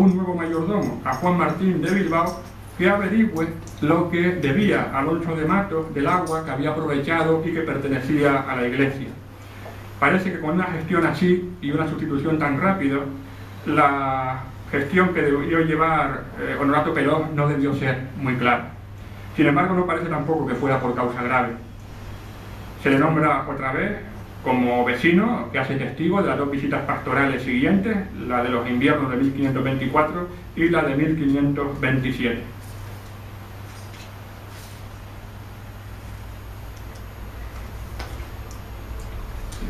un nuevo mayordomo, a Juan Martín de Bilbao, que averigüe lo que debía Alonso de Matos del agua que había aprovechado y que pertenecía a la Iglesia. Parece que con una gestión así y una sustitución tan rápida, la gestión que debió llevar Honorato Pelós no debió ser muy clara. Sin embargo, no parece tampoco que fuera por causa grave. Se le nombra otra vez como vecino, que hace testigo de las dos visitas pastorales siguientes, la de los inviernos de 1524 y la de 1527.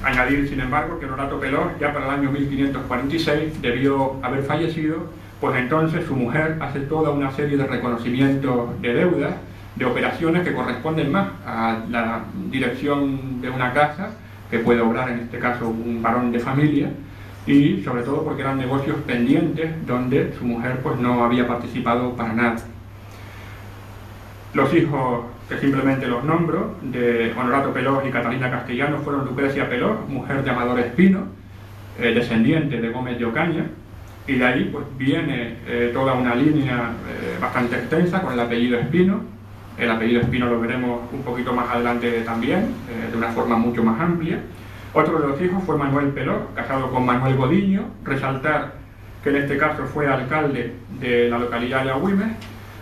Añadir, sin embargo, que Honorato Pelós, ya para el año 1546, debió haber fallecido, pues entonces su mujer hace toda una serie de reconocimientos de deudas, de operaciones que corresponden más a la dirección de una casa, que puede obrar en este caso un varón de familia, y sobre todo porque eran negocios pendientes donde su mujer pues no había participado para nada. Los hijos, que simplemente los nombro, de Honorato Pelós y Catalina Castellano fueron Lucrecia Pelós, mujer de Amador Espino, descendiente de Gómez de Ocaña, y de ahí pues viene toda una línea bastante extensa con el apellido Espino. El apellido Espino lo veremos un poquito más adelante también, de una forma mucho más amplia. Otro de los hijos fue Manuel Pelós, casado con Manuel Godiño, resaltar que en este caso fue alcalde de la localidad de Agüimes.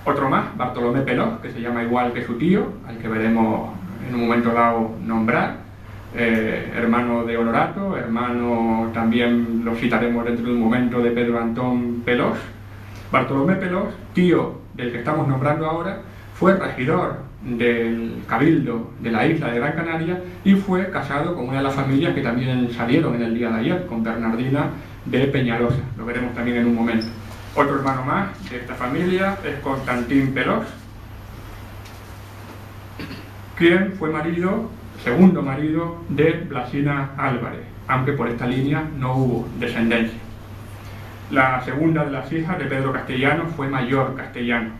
Otro más, Bartolomé Pelós, que se llama igual que su tío, al que veremos en un momento dado nombrar, hermano de Honorato, hermano también lo citaremos dentro de un momento de Pedro Antón Pelós. Bartolomé Pelós, tío del que estamos nombrando ahora, fue regidor del Cabildo de la isla de Gran Canaria y fue casado con una de las familias que también salieron en el día de ayer, con Bernardina de Peñalosa. Lo veremos también en un momento. Otro hermano más de esta familia es Constantín Pelós, quien fue segundo marido de Blasina Álvarez, aunque por esta línea no hubo descendencia. La segunda de las hijas de Pedro Castellano fue Mayor Castellano.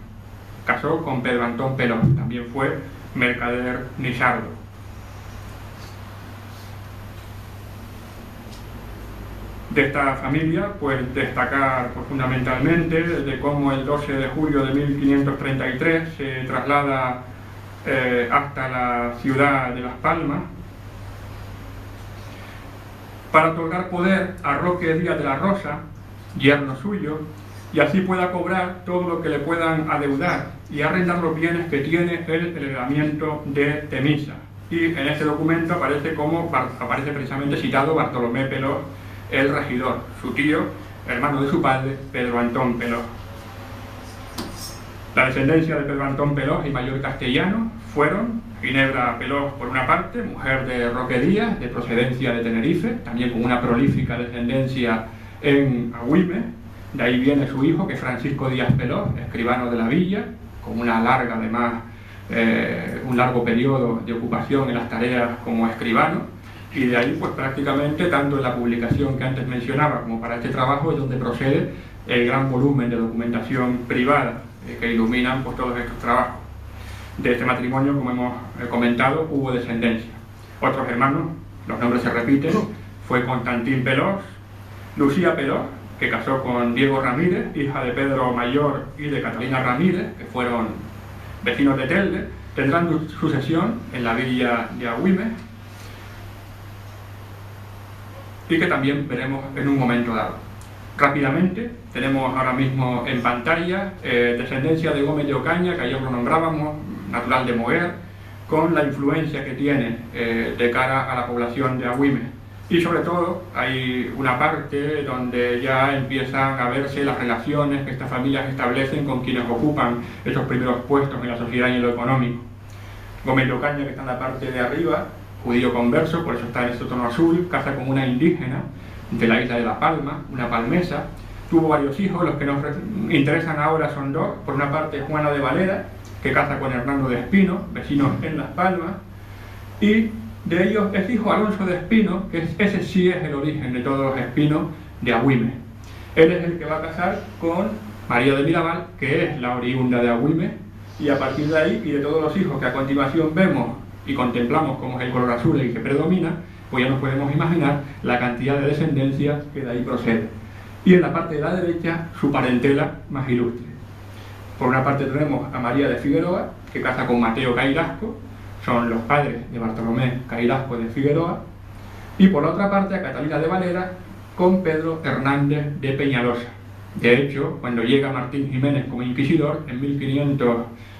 Casó con Pedro Antón Pelós, también fue mercader nisardo. De esta familia, pues destacar fundamentalmente de cómo el 12 de julio de 1533 se traslada hasta la ciudad de Las Palmas para otorgar poder a Roque Díaz de la Rosa, yerno suyo, y así pueda cobrar todo lo que le puedan adeudar y arrendar los bienes que tiene el heredamiento de Temisa. Y en este documento aparece precisamente citado Bartolomé Pelós, el regidor, su tío, hermano de su padre, Pedro Antón Pelós. La descendencia de Pedro Antón Pelós y Mayor Castellano fueron Ginebra Pelós, por una parte, mujer de Roque Díaz, de procedencia de Tenerife, también con una prolífica descendencia en Agüimes. De ahí viene su hijo, que es Francisco Díaz Pelós, escribano de la villa, con una larga, además, un largo periodo de ocupación en las tareas como escribano. Y de ahí, pues prácticamente, tanto en la publicación que antes mencionaba como para este trabajo, es donde procede el gran volumen de documentación privada que iluminan pues, todos estos trabajos. De este matrimonio, como hemos comentado, hubo descendencia. Otros hermanos, los nombres se repiten, fue Constantín Pelós, Lucía Pelós, que casó con Diego Ramírez, hija de Pedro Mayor y de Catalina Ramírez, que fueron vecinos de Telde. Tendrán sucesión en la villa de Agüimes, y que también veremos en un momento dado. Rápidamente, tenemos ahora mismo en pantalla descendencia de Gómez de Ocaña, que ayer lo nombrábamos, natural de Moguer, con la influencia que tiene de cara a la población de Agüimes. Y sobre todo hay una parte donde ya empiezan a verse las relaciones que estas familias establecen con quienes ocupan esos primeros puestos en la sociedad y en lo económico. Gómez de Ocaña, que está en la parte de arriba, judío converso, por eso está en este tono azul, casa con una indígena de la isla de La Palma, una palmesa. Tuvo varios hijos, los que nos interesan ahora son dos. Por una parte, Juana de Valera, que casa con Hernando de Espino, vecinos en Las Palmas, y de ellos es hijo Alonso de Espino, que ese sí es el origen de todos los Espinos de Agüimes. Él es el que va a casar con María de Mirabal, que es la oriunda de Agüimes, y a partir de ahí, y de todos los hijos que a continuación vemos y contemplamos como es el color azul el que predomina, pues ya nos podemos imaginar la cantidad de descendencia que de ahí procede. y en la parte de la derecha su parentela más ilustre. Por una parte tenemos a María de Figueroa, que casa con Mateo Cairasco, son los padres de Bartolomé Cairasco de Figueroa, y por la otra parte a Catalina de Valera con Pedro Hernández de Peñalosa. De hecho, cuando llega Martín Jiménez como inquisidor, en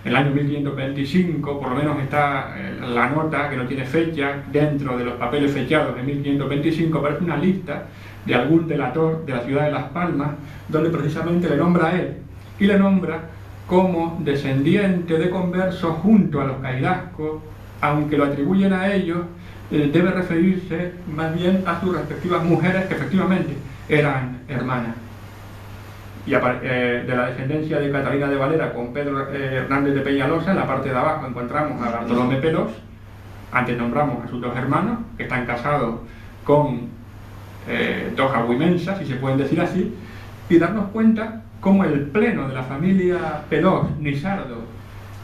el año 1525, por lo menos está la nota, que no tiene fecha, dentro de los papeles fechados de 1525, aparece una lista de algún delator de la ciudad de Las Palmas, donde precisamente le nombra a él, y le nombra como descendiente de conversos junto a los Cairascos, aunque lo atribuyen a ellos, debe referirse más bien a sus respectivas mujeres, que efectivamente eran hermanas. Y de la descendencia de Catalina de Valera con Pedro Hernández de Peñalosa, en la parte de abajo encontramos a Bartolomé Pelós. Antes nombramos a sus dos hermanos, que están casados con dos agüimensas, si se pueden decir así, y darnos cuenta cómo el pleno de la familia Pelós, Nisardo,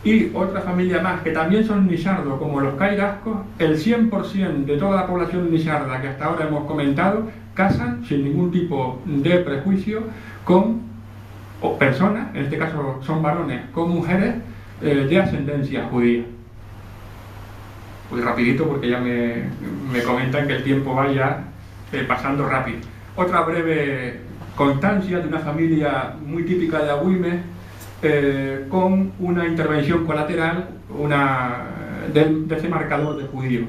y otra familia más que también son nisardo, como los Cairascos, el 100% de toda la población nisarda que hasta ahora hemos comentado, casan sin ningún tipo de prejuicio con personas, en este caso son varones, con mujeres de ascendencia judía. Pues rapidito porque ya me comentan que el tiempo vaya pasando rápido. Otra breve constancia de una familia muy típica de Agüimes, con una intervención colateral de ese marcador de judío.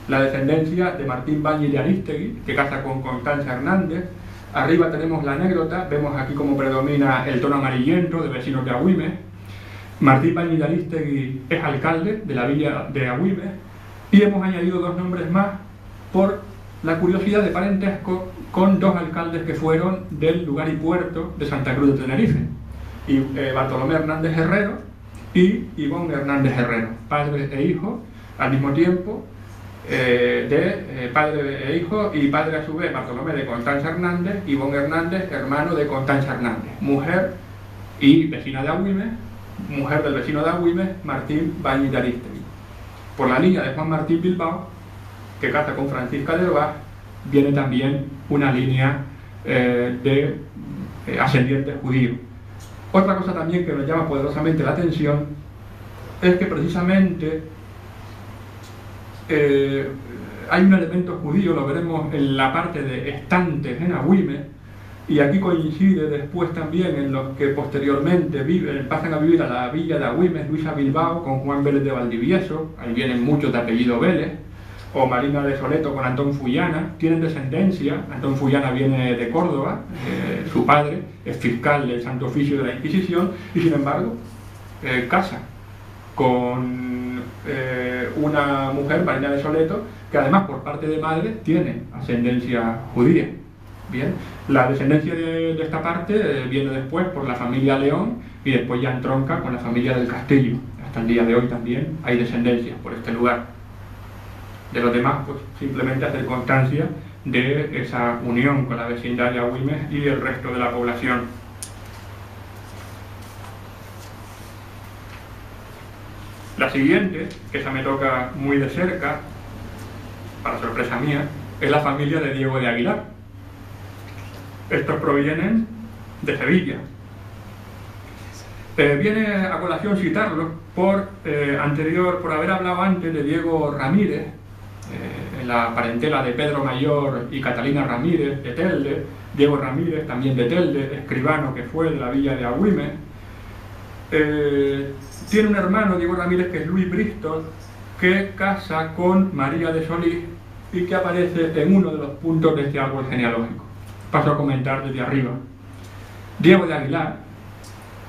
La descendencia de Martín Bañi de Arístegui, que casa con Constanza Hernández. Arriba tenemos la anécdota, vemos aquí cómo predomina el tono amarillento de vecinos de Agüimes. Martín Bañi de Arístegui es alcalde de la villa de Agüimes, y hemos añadido dos nombres más por la curiosidad de parentesco con dos alcaldes que fueron del lugar y puerto de Santa Cruz de Tenerife, y Bartolomé Hernández Herrero y Ivón Hernández Herrero, padre e hijo al mismo tiempo, padre e hijo, y padre a su vez Bartolomé de Constanza Hernández, Ivón Hernández, hermano de Constanza Hernández, mujer y vecina de Agüimes, mujer del vecino de Agüimes, Martín Bañi de Arístegui. Por la línea de Juan Martín Bilbao, que casa con Francisca de Herbaz, viene también una línea de ascendientes judíos. Otra cosa también que nos llama poderosamente la atención es que precisamente hay un elemento judío, lo veremos en la parte de estantes en Agüimes, y aquí coincide después también en los que posteriormente pasan a vivir a la villa de Agüimes, Luisa Bilbao con Juan Vélez de Valdivieso, ahí vienen muchos de apellido Vélez, o Marina de Soleto con Antón Fullana, tienen descendencia. Antón Fullana viene de Córdoba, su padre es fiscal del Santo Oficio de la Inquisición, y sin embargo casa con una mujer, Marina de Soleto, que además por parte de madre tiene ascendencia judía. Bien, la descendencia de esta parte viene después por la familia León, y después ya entronca con la familia del Castillo. Hasta el día de hoy también hay descendencias por este lugar. De los demás, pues simplemente hacer constancia de esa unión con la vecindad de Agüimes y el resto de la población. La siguiente, que esa me toca muy de cerca, para sorpresa mía, es la familia de Diego de Aguilar. Estos provienen de Sevilla. Viene a colación citarlos por haber hablado antes de Diego Ramírez, en la parentela de Pedro Mayor y Catalina Ramírez de Telde. Diego Ramírez, también de Telde, escribano que fue de la villa de Agüimes. Tiene un hermano, Diego Ramírez, que es Luis Bristol, que casa con María de Solís y que aparece en uno de los puntos de este árbol genealógico. Paso a comentar desde arriba. Diego de Aguilar,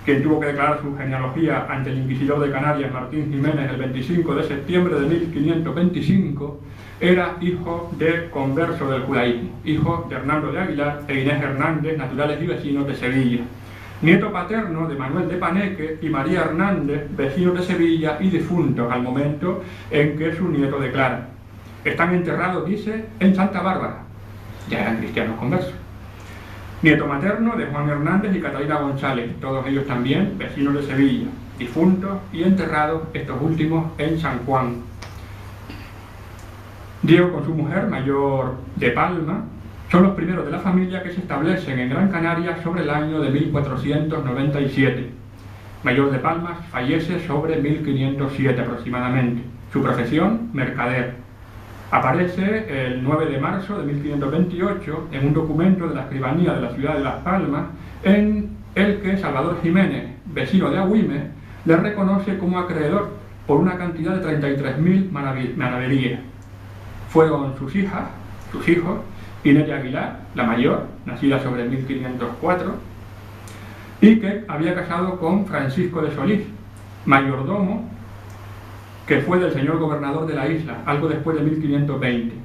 quien tuvo que declarar su genealogía ante el inquisidor de Canarias, Martín Jiménez, el 25 de septiembre de 1525, era hijo de converso del judaísmo, hijo de Hernando de Aguilar e Inés Hernández, naturales y vecinos de Sevilla. Nieto paterno de Manuel de Paneque y María Hernández, vecinos de Sevilla y difuntos al momento en que su nieto declara. Están enterrados, dice, en Santa Bárbara. Ya eran cristianos conversos. Nieto materno de Juan Hernández y Catalina González, todos ellos también vecinos de Sevilla, difuntos y enterrados, estos últimos, en San Juan. Diego con su mujer, Mayor de Palma, Son los primeros de la familia que se establecen en Gran Canaria sobre el año de 1497. Mayor de Palmas fallece sobre 1507 aproximadamente. Su profesión, mercader. Aparece el 9 de marzo de 1528 en un documento de la escribanía de la ciudad de Las Palmas, en el que Salvador Jiménez, vecino de Agüimes, le reconoce como acreedor por una cantidad de 33.000 maravedíes. Fueron sus hijos, Inés de Aguilar, la mayor, nacida sobre 1504, y que había casado con Francisco de Solís, mayordomo, que fue del señor gobernador de la isla, algo después de 1520.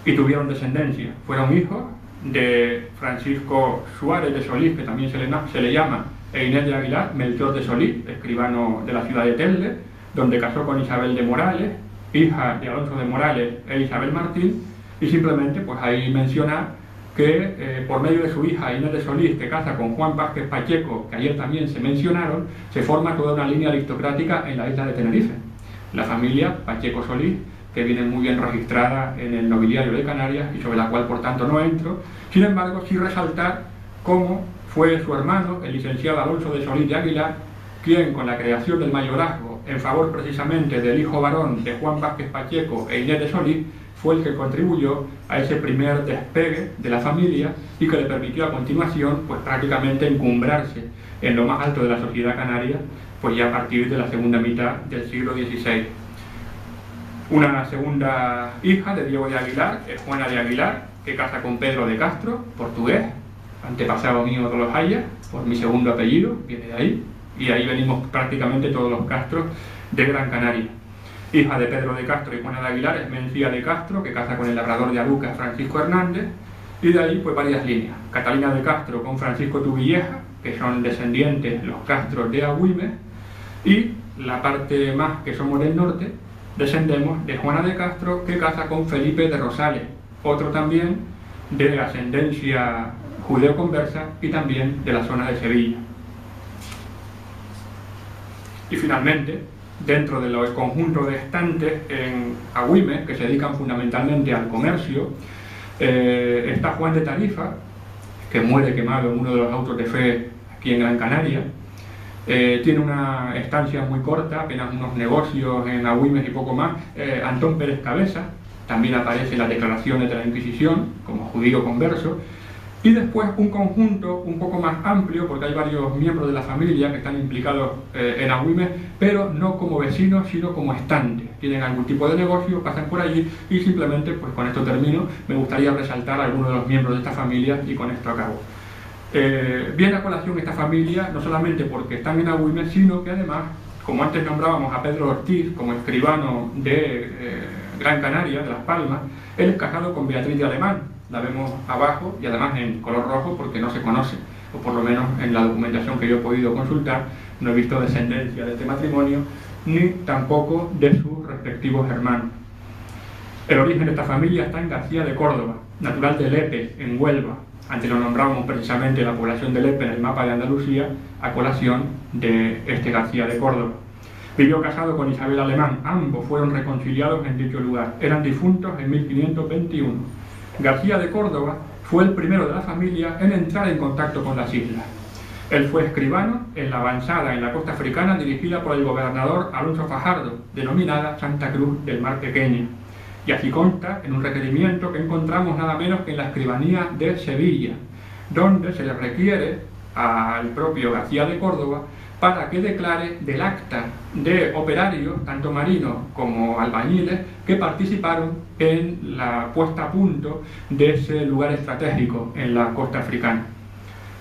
Y tuvieron descendencia. Fueron hijos de Francisco Suárez de Solís, que también se le llama, e Inés de Aguilar, Melchor de Solís, escribano de la ciudad de Telde, donde casó con Isabel de Morales, hija de Alonso de Morales e Isabel Martín, y simplemente pues ahí mencionar que por medio de su hija Inés de Solís, que casa con Juan Vázquez Pacheco, que ayer también se mencionaron, se forma toda una línea aristocrática en la isla de Tenerife. La familia Pacheco Solís, que viene muy bien registrada en el nobiliario de Canarias y sobre la cual por tanto no entro. Sin embargo, sí resaltar cómo fue su hermano, el licenciado Alonso de Solís de Aguilar, quien con la creación del mayorazgo en favor precisamente del hijo varón de Juan Vázquez Pacheco e Inés de Solís, fue el que contribuyó a ese primer despegue de la familia y que le permitió a continuación pues prácticamente encumbrarse en lo más alto de la sociedad canaria, pues ya a partir de la segunda mitad del siglo XVI. Una segunda hija de Diego de Aguilar es Juana de Aguilar, que casa con Pedro de Castro, portugués, antepasado mío de los Hayas, por mi segundo apellido, viene de ahí, y ahí venimos prácticamente todos los Castros de Gran Canaria. Hija de Pedro de Castro y Juana de Aguilar es Mencía de Castro, que casa con el labrador de Aruca, Francisco Hernández, y de ahí pues varias líneas. Catalina de Castro con Francisco Tubilleja, que son descendientes los Castros de Agüimes, y la parte más que somos del norte, descendemos de Juana de Castro, que casa con Felipe de Rosales, otro también de ascendencia judeo-conversa y también de la zona de Sevilla. Y finalmente, dentro del conjunto de estantes en Agüimes, que se dedican fundamentalmente al comercio, está Juan de Tarifa, que muere quemado en uno de los autos de fe aquí en Gran Canaria. Tiene una estancia muy corta, apenas unos negocios en Agüimes y poco más. Antón Pérez Cabeza, también aparece en las declaraciones de la Inquisición como judío converso. Y después un conjunto un poco más amplio, porque hay varios miembros de la familia que están implicados en Agüimes, pero no como vecinos, sino como estantes. Tienen algún tipo de negocio, pasan por allí y simplemente, pues con esto termino, me gustaría resaltar a algunos de los miembros de esta familia y con esto acabo. Viene a colación esta familia, no solamente porque están en Agüimes, sino que además, como antes nombrábamos a Pedro Ortiz como escribano de Gran Canaria, de Las Palmas, él es casado con Beatriz de Alemán. La vemos abajo y además en color rojo porque no se conoce, o por lo menos en la documentación que yo he podido consultar, no he visto descendencia de este matrimonio, ni tampoco de sus respectivos hermanos. El origen de esta familia está en García de Córdoba, natural de Lepe, en Huelva. Antes lo nombrábamos precisamente la población de Lepe en el mapa de Andalucía, a colación de este García de Córdoba. Vivió casado con Isabel Alemán, ambos fueron reconciliados en dicho lugar, eran difuntos en 1521. García de Córdoba fue el primero de la familia en entrar en contacto con las islas. Él fue escribano en la avanzada en la costa africana dirigida por el gobernador Alonso Fajardo, denominada Santa Cruz del Mar Pequeño. Y así consta en un requerimiento que encontramos nada menos que en la escribanía de Sevilla, donde se le requiere al propio García de Córdoba para que declare del acta de operarios, tanto marinos como albañiles, que participaron en la puesta a punto de ese lugar estratégico en la costa africana.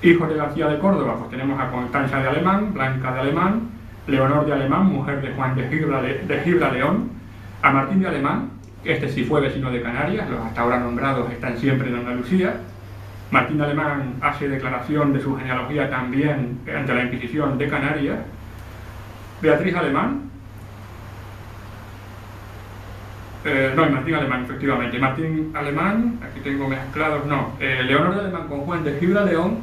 Hijos de García de Córdoba, pues tenemos a Constanza de Alemán, Blanca de Alemán, Leonor de Alemán, mujer de Juan de Gibra León, a Martín de Alemán, este sí fue vecino de Canarias, los hasta ahora nombrados están siempre en Andalucía. Martín de Alemán hace declaración de su genealogía también ante la Inquisición de Canarias. Beatriz Alemán, Martín Alemán, efectivamente. Martín Alemán, aquí tengo mezclados, Leonor de Alemán con Juan de Gibra León,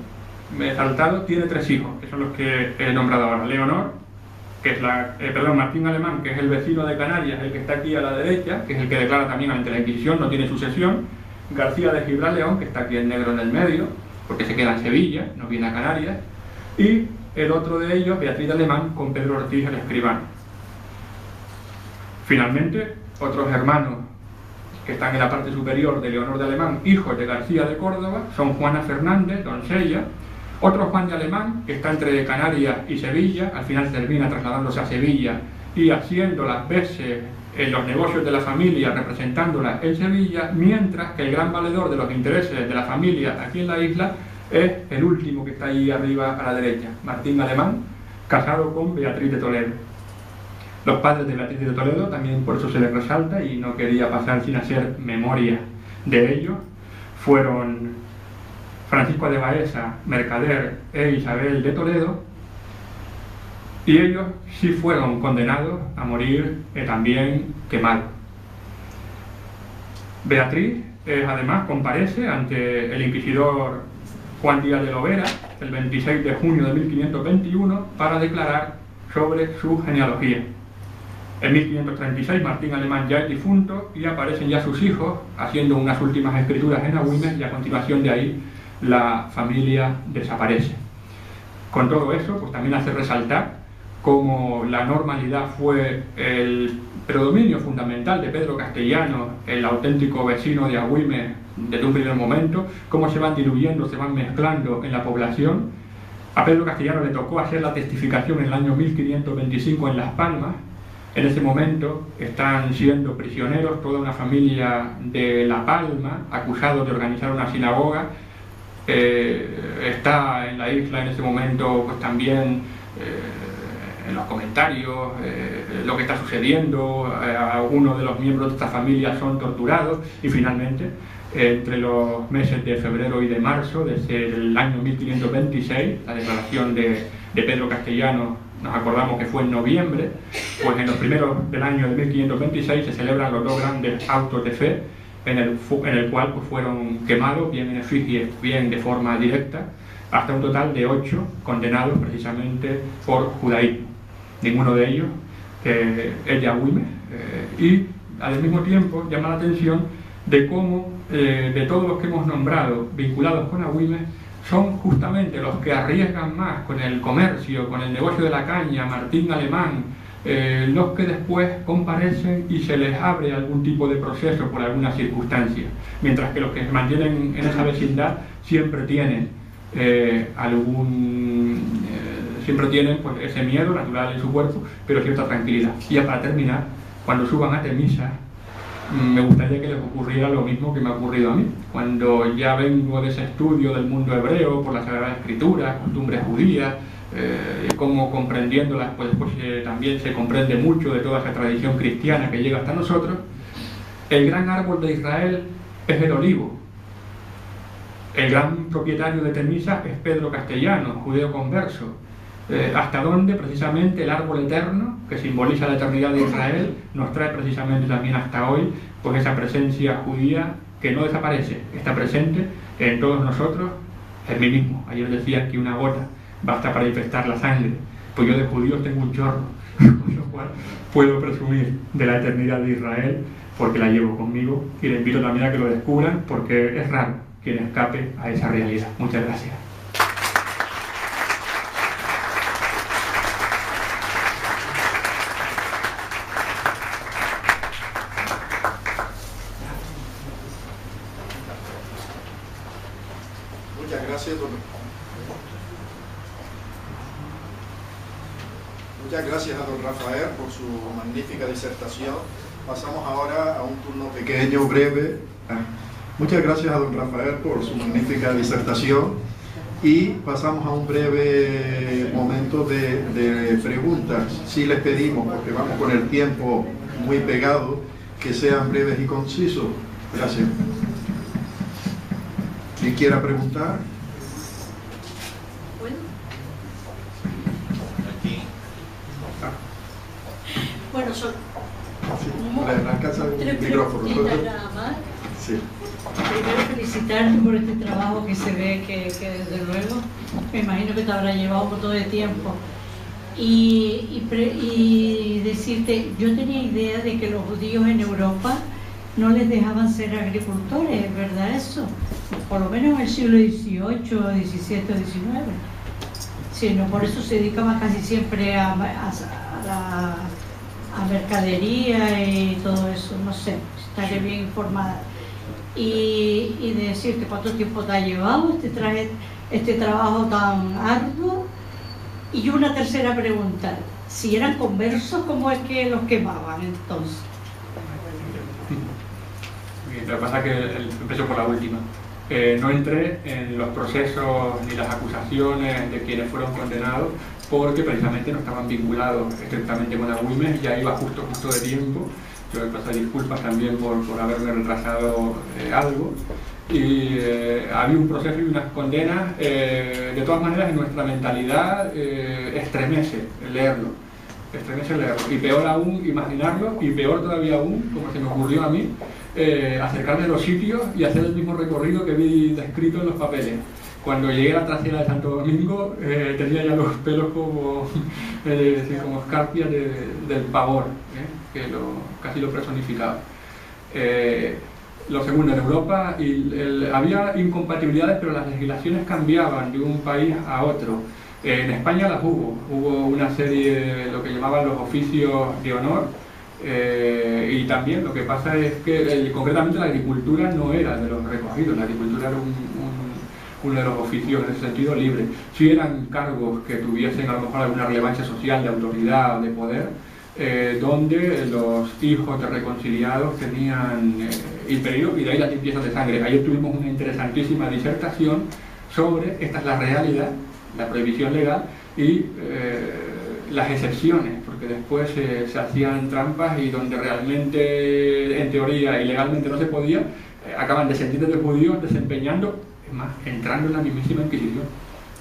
me he saltado, tiene 3 hijos, que son los que he nombrado ahora. Leonor, que es Martín Alemán, que es el vecino de Canarias, el que está aquí a la derecha, que es el que declara también ante la Inquisición, no tiene sucesión. García de Gibraleón, que está aquí en negro en el medio, porque se queda en Sevilla, no viene a Canarias, y el otro de ellos, Beatriz de Alemán, con Pedro Ortiz, el escribano. Finalmente, otros hermanos que están en la parte superior de Leonor de Alemán, hijos de García de Córdoba, son Juana Fernández, doncella, otro Juan de Alemán, que está entre Canarias y Sevilla, al final termina trasladándose a Sevilla y haciendo las veces en los negocios de la familia, representándola en Sevilla, mientras que el gran valedor de los intereses de la familia aquí en la isla es el último que está ahí arriba a la derecha, Martín Alemán, casado con Beatriz de Toledo. Los padres de Beatriz de Toledo también por eso se les resalta y no quería pasar sin hacer memoria de ellos. Fueron Francisco de Baeza, mercader, e Isabel de Toledo, y ellos sí fueron condenados a morir también quemados. Beatriz además comparece ante el inquisidor Juan Díaz de Lovera el 26 de junio de 1521 para declarar sobre su genealogía. En 1536 Martín Alemán ya es difunto y aparecen ya sus hijos haciendo unas últimas escrituras en Agüimes, y a continuación de ahí la familia desaparece. Con todo eso, pues también hace resaltar cómo la normalidad fue el predominio fundamental de Pedro Castellano, el auténtico vecino de Agüimes desde un primer momento, cómo se van diluyendo, se van mezclando en la población. A Pedro Castellano le tocó hacer la testificación en el año 1525 en Las Palmas. En ese momento están siendo prisioneros toda una familia de La Palma, acusados de organizar una sinagoga. Está en la isla en ese momento pues también en los comentarios lo que está sucediendo. Algunos de los miembros de esta familia son torturados y finalmente entre los meses de febrero y de marzo desde el año 1526, la declaración de Pedro Castellano, nos acordamos que fue en noviembre, pues en los primeros del año de 1526 se celebran los dos grandes autos de fe en el cual pues fueron quemados, bien en efigie, bien de forma directa, hasta un total de 8 condenados precisamente por judaísmo. Ninguno de ellos es de Agüimes, y al mismo tiempo llama la atención de cómo de todos los que hemos nombrado vinculados con Agüimes son justamente los que arriesgan más con el comercio, con el negocio de la caña, Martín Alemán, los que después comparecen y se les abre algún tipo de proceso por alguna circunstancia, mientras que los que se mantienen en esa vecindad siempre tienen pues, ese miedo natural en su cuerpo, pero cierta tranquilidad. Y ya para terminar, cuando suban a Temisa, me gustaría que les ocurriera lo mismo que me ha ocurrido a mí. Cuando ya vengo de ese estudio del mundo hebreo por la Sagrada Escritura, costumbres judías, como comprendiéndolas, pues también se comprende mucho de toda esa tradición cristiana que llega hasta nosotros. El gran árbol de Israel es el olivo. El gran propietario de Temisa es Pedro Castellano, judeo converso. Hasta donde precisamente el árbol eterno, que simboliza la eternidad de Israel, nos trae precisamente también hasta hoy pues esa presencia judía que no desaparece, está presente en todos nosotros, en mí mismo. Ayer decía que una gota basta para infectar la sangre, pues yo de judíos tengo un chorro, con lo cual puedo presumir de la eternidad de Israel porque la llevo conmigo, y les invito también a que lo descubran porque es raro quien escape a esa realidad. Muchas gracias. Muchas gracias a don Rafael por su magnífica disertación. Pasamos ahora a un turno pequeño, breve. Muchas gracias a don Rafael por su magnífica disertación y pasamos a un breve momento de preguntas. Sí les pedimos, porque vamos con el tiempo muy pegado, que sean breves y concisos. Gracias. ¿Quién quiera preguntar? Bueno, son tres preguntitas nada más. Sí. Primero felicitarte por este trabajo que se ve que desde luego me imagino que te habrá llevado un montón de tiempo. Y decirte, yo tenía idea de que los judíos en Europa no les dejaban ser agricultores, ¿es verdad eso? Por lo menos en el siglo XVIII, XVII, XIX. Sí, no, por eso se dedicaban casi siempre a mercadería y todo eso, no sé, estaré bien informada. Y decirte cuánto tiempo te ha llevado este trabajo tan arduo. Y una tercera pregunta, si eran conversos, ¿cómo es que los quemaban entonces? Lo que pasa es que empiezo por la última. No entré en los procesos ni las acusaciones de quienes fueron condenados porque precisamente no estaban vinculados estrictamente con Agüimes, ya iba justo de tiempo. Yo me paso disculpas también por haberme retrasado algo. Y había un proceso y unas condenas. De todas maneras, en nuestra mentalidad estremece leerlo. Y peor aún imaginarlo, y peor todavía aún, como se me ocurrió a mí, acercarme a los sitios y hacer el mismo recorrido que vi descrito en los papeles. Cuando llegué a la trasera de Santo Domingo tenía ya los pelos como escarpias del pavor, que casi lo personificaba. Lo segundo, en Europa había incompatibilidades, pero las legislaciones cambiaban de un país a otro. En España las hubo una serie de lo que llamaban los oficios de honor, y también lo que pasa es que concretamente la agricultura no era de los recogidos, la agricultura era uno de los oficios en ese sentido libre. Sí eran cargos que tuviesen a lo mejor alguna relevancia social, de autoridad, de poder, donde los hijos de reconciliados tenían impedido, y de ahí las limpiezas de sangre. Ayer tuvimos una interesantísima disertación sobre esta es la realidad, la prohibición legal y las excepciones, porque después se hacían trampas y donde realmente en teoría y legalmente no se podía, acaban descendientes de judíos desempeñando, es más, entrando en la mismísima Inquisición.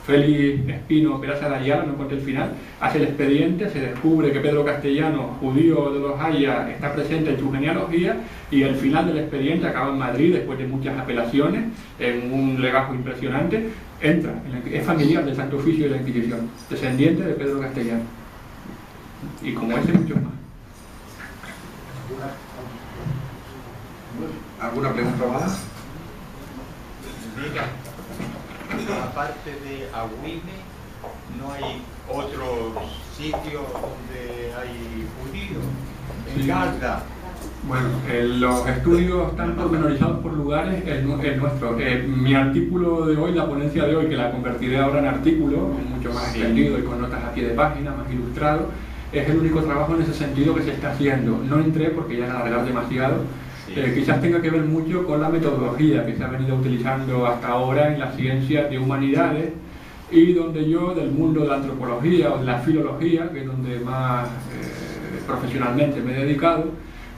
Félix Espino Peraza de Ayala, no conté el final, hace el expediente, se descubre que Pedro Castellano, judío de los Haya, está presente en su genealogía, y el final del expediente acaba en Madrid después de muchas apelaciones, en un legajo impresionante, entra, es familiar del Santo Oficio y de la Inquisición, descendiente de Pedro Castellano. Y como ese, muchos más. ¿Alguna pregunta más? Mira, aparte de Agüimes, ¿no hay otros sitios donde hay judíos? En Garda. Bueno, los estudios están pormenorizados por lugares, el nuestro. Mi artículo de hoy, la ponencia de hoy, que la convertiré ahora en artículo, mucho más extendido y con notas a pie de página, más ilustrado, es el único trabajo en ese sentido que se está haciendo. No entré porque ya era alargar demasiado. Quizás tenga que ver mucho con la metodología que se ha venido utilizando hasta ahora en las ciencias de humanidades, y donde yo, del mundo de la antropología o de la filología, que es donde más profesionalmente me he dedicado,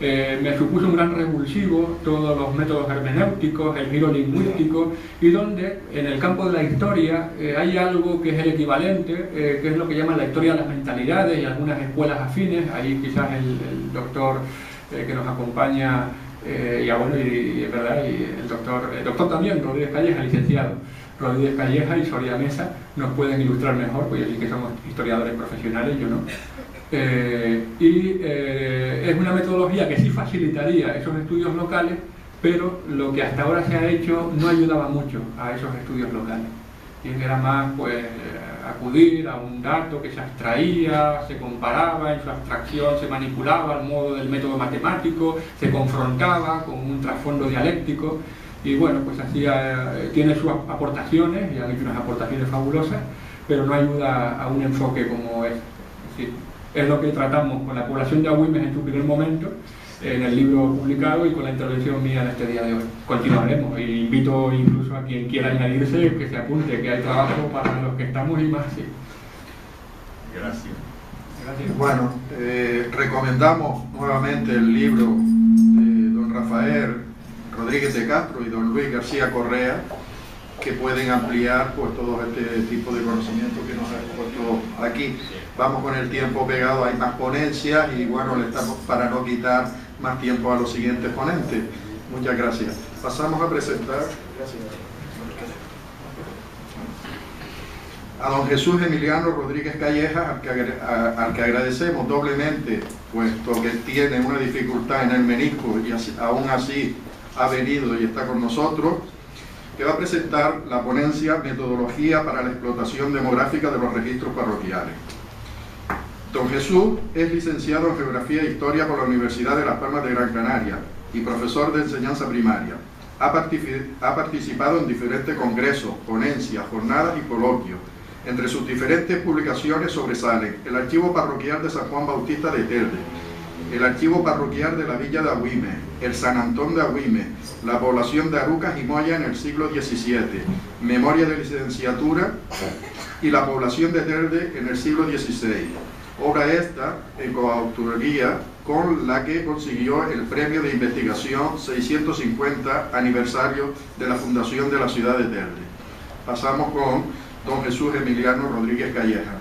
me supuso un gran revulsivo todos los métodos hermenéuticos, el giro lingüístico, y donde en el campo de la historia hay algo que es el equivalente, que es lo que llaman la historia de las mentalidades y algunas escuelas afines. Ahí quizás el doctor que nos acompaña, y el doctor también, Rodríguez Calleja, licenciado Rodríguez Calleja y Soria Mesa, nos pueden ilustrar mejor, pues sí que somos historiadores profesionales, yo no. Es una metodología que sí facilitaría esos estudios locales, pero lo que hasta ahora se ha hecho no ayudaba mucho a esos estudios locales. Y era más pues acudir a un dato que se abstraía, se comparaba, en su abstracción se manipulaba al modo del método matemático, se confrontaba con un trasfondo dialéctico, y bueno, pues tiene sus aportaciones, y han hecho unas aportaciones fabulosas, pero no ayuda a un enfoque como es decir, es lo que tratamos con la población de Agüimes en su primer momento, en el libro publicado y con la intervención mía en este día de hoy. Continuaremos, e invito incluso a quien quiera añadirse que se apunte, que hay trabajo para los que estamos y más. Sí. Gracias. Bueno, recomendamos nuevamente el libro de don Rafael Rodríguez de Castro y don Luis García Correa, que pueden ampliar pues todo este tipo de conocimiento que nos ha expuesto aquí. Vamos con el tiempo pegado, hay más ponencias y bueno, le estamos para no quitar más tiempo a los siguientes ponentes. Muchas gracias. Pasamos a presentar. Gracias. A don Jesús Emiliano Rodríguez Calleja, al que agradecemos doblemente, puesto que tiene una dificultad en el menisco y aún así ha venido y está con nosotros, que va a presentar la ponencia Metodología para la explotación demográfica de los registros parroquiales. Don Jesús es licenciado en Geografía e Historia por la Universidad de Las Palmas de Gran Canaria y profesor de enseñanza primaria. Ha participado en diferentes congresos, ponencias, jornadas y coloquios. Entre sus diferentes publicaciones sobresalen el Archivo Parroquial de San Juan Bautista de Telde, el Archivo Parroquial de la Villa de Agüime, el San Antón de Agüime, la población de Arucas y Moya en el siglo XVII, Memoria de licenciatura y la población de Telde en el siglo XVI. Obra esta en coautoría con la que consiguió el premio de investigación 650 aniversario de la fundación de la ciudad de Telde. Pasamos con don Jesús Emiliano Rodríguez Calleja.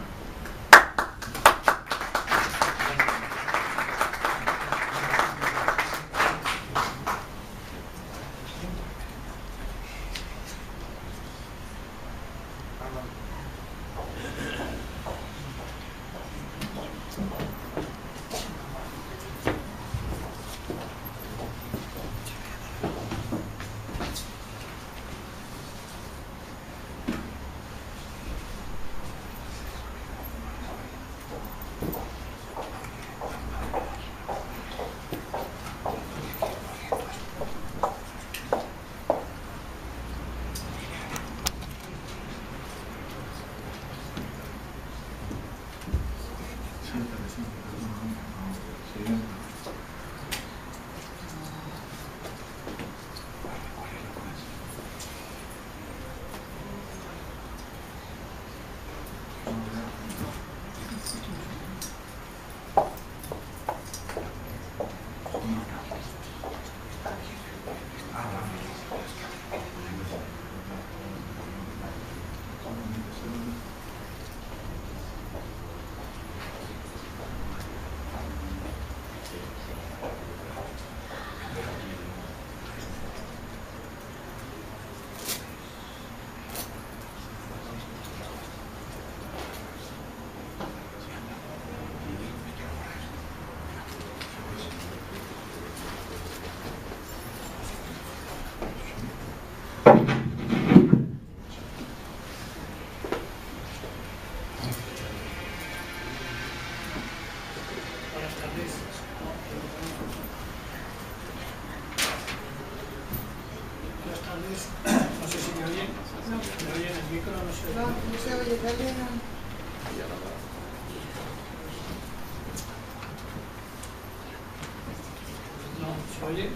No sé si me oyen. ¿Me oyen el micro? No se oye. No se oye, dale. No, ¿se oye?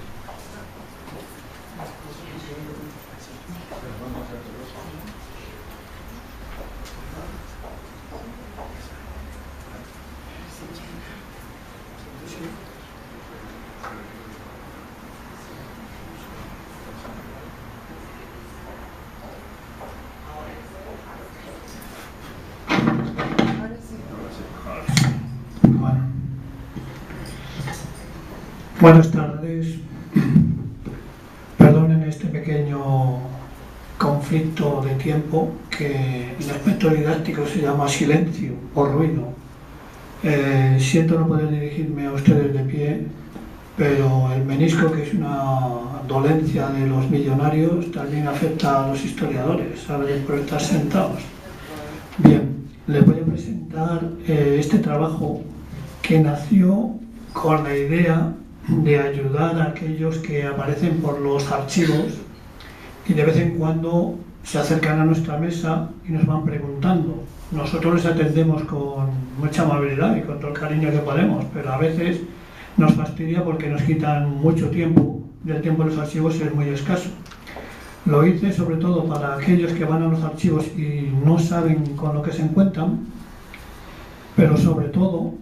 Buenas tardes. Perdonen este pequeño conflicto de tiempo que en el aspecto didáctico se llama silencio o ruido. Siento no poder dirigirme a ustedes de pie, pero el menisco, que es una dolencia de los millonarios, también afecta a los historiadores, a veces por estar sentados. Bien, les voy a presentar este trabajo que nació con la idea de ayudar a aquellos que aparecen por los archivos y de vez en cuando se acercan a nuestra mesa y nos van preguntando. Nosotros les atendemos con mucha amabilidad y con todo el cariño que podemos, pero a veces nos fastidia porque nos quitan mucho tiempo y el tiempo de los archivos es muy escaso. Lo hice sobre todo para aquellos que van a los archivos y no saben con lo que se encuentran, pero sobre todo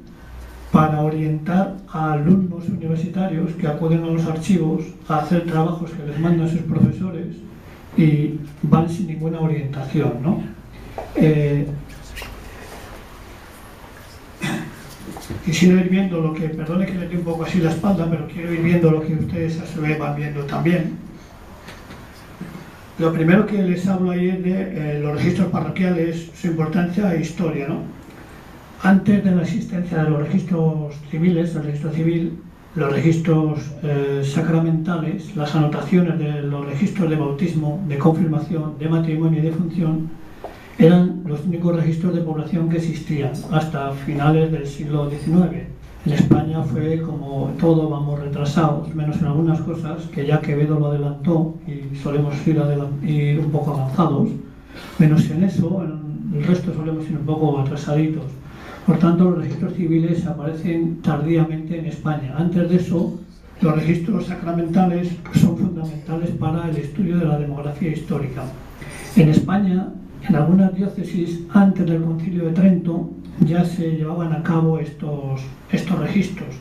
para orientar a alumnos universitarios que acuden a los archivos a hacer trabajos que les mandan sus profesores y van sin ninguna orientación, ¿no? Quisiera ir viendo lo que, perdone que le dé un poco así la espalda, pero quiero ir viendo lo que ustedes a su vez van viendo también. Lo primero que les hablo ahí es de los registros parroquiales, su importancia e historia, ¿no? Antes de la existencia de los registros civiles, el registro civil, los registros sacramentales, las anotaciones de los registros de bautismo, de confirmación, de matrimonio y de función, eran los únicos registros de población que existían hasta finales del siglo XIX. En España fue como todo, vamos retrasados, menos en algunas cosas, que ya Quevedo lo adelantó y solemos ir un poco avanzados, menos en eso, en el resto solemos ir un poco atrasaditos. Por tanto, los registros civiles aparecen tardíamente en España. Antes de eso, los registros sacramentales son fundamentales para el estudio de la demografía histórica. En España, en algunas diócesis, antes del Concilio de Trento, ya se llevaban a cabo estos registros.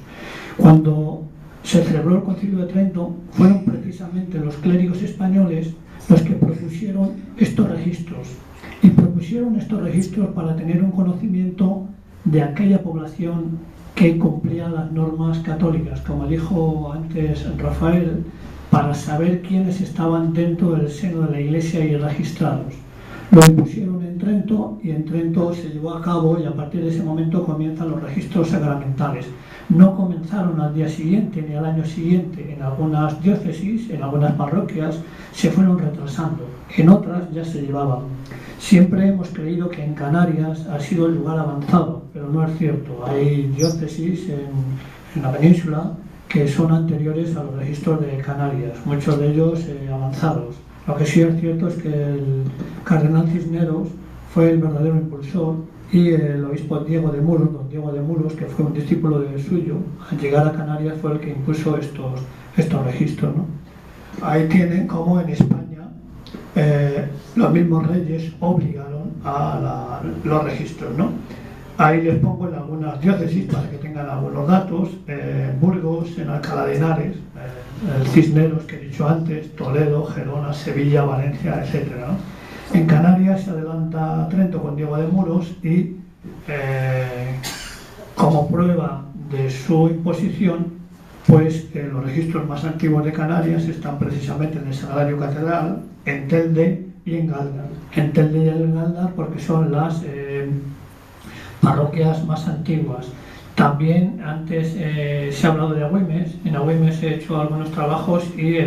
Cuando se celebró el Concilio de Trento, fueron precisamente los clérigos españoles los que propusieron estos registros. Y propusieron estos registros para tener un conocimiento de aquella población que cumplía las normas católicas, como dijo antes Rafael, para saber quiénes estaban dentro del seno de la Iglesia y registrados. Lo impusieron en Trento y en Trento se llevó a cabo y a partir de ese momento comienzan los registros sacramentales. No comenzaron al día siguiente ni al año siguiente. En algunas diócesis, en algunas parroquias, se fueron retrasando. En otras ya se llevaban. Siempre hemos creído que en Canarias ha sido el lugar avanzado, pero no es cierto. Hay diócesis en la península que son anteriores a los registros de Canarias, muchos de ellos avanzados. Lo que sí es cierto es que el cardenal Cisneros fue el verdadero impulsor y el obispo Diego de Muros, don Diego de Muros, que fue un discípulo de suyo, al llegar a Canarias fue el que impuso estos registros, ¿no? Ahí tienen como en España los mismos reyes obligaron a los registros, ¿no? Ahí les pongo en algunas diócesis para que tengan algunos datos, Burgos, en Alcalá de Henares, el Cisneros que he dicho antes, Toledo, Gerona, Sevilla, Valencia, etc., ¿no? En Canarias se adelanta Trento con Diego de Muros y como prueba de su imposición, pues los registros más antiguos de Canarias están precisamente en el Sagrario Catedral, en Telde y en Galdar. En Telde y en Galdar porque son las parroquias más antiguas. También antes se ha hablado de Agüimes. En Agüimes he hecho algunos trabajos y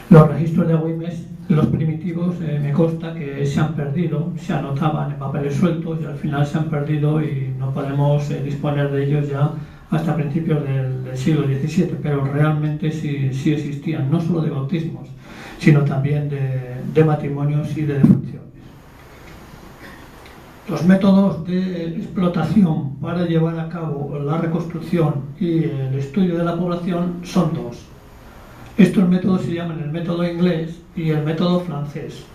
los registros de Agüimes, los primitivos, me consta que se han perdido, se anotaban en papeles sueltos y al final se han perdido y no podemos disponer de ellos ya hasta principios del siglo XVII, pero realmente sí existían, no solo de bautismos, sino también de matrimonios y de defunciones. Los métodos de explotación para llevar a cabo la reconstrucción y el estudio de la población son dos. Estos métodos se llaman el método inglés y el método francés.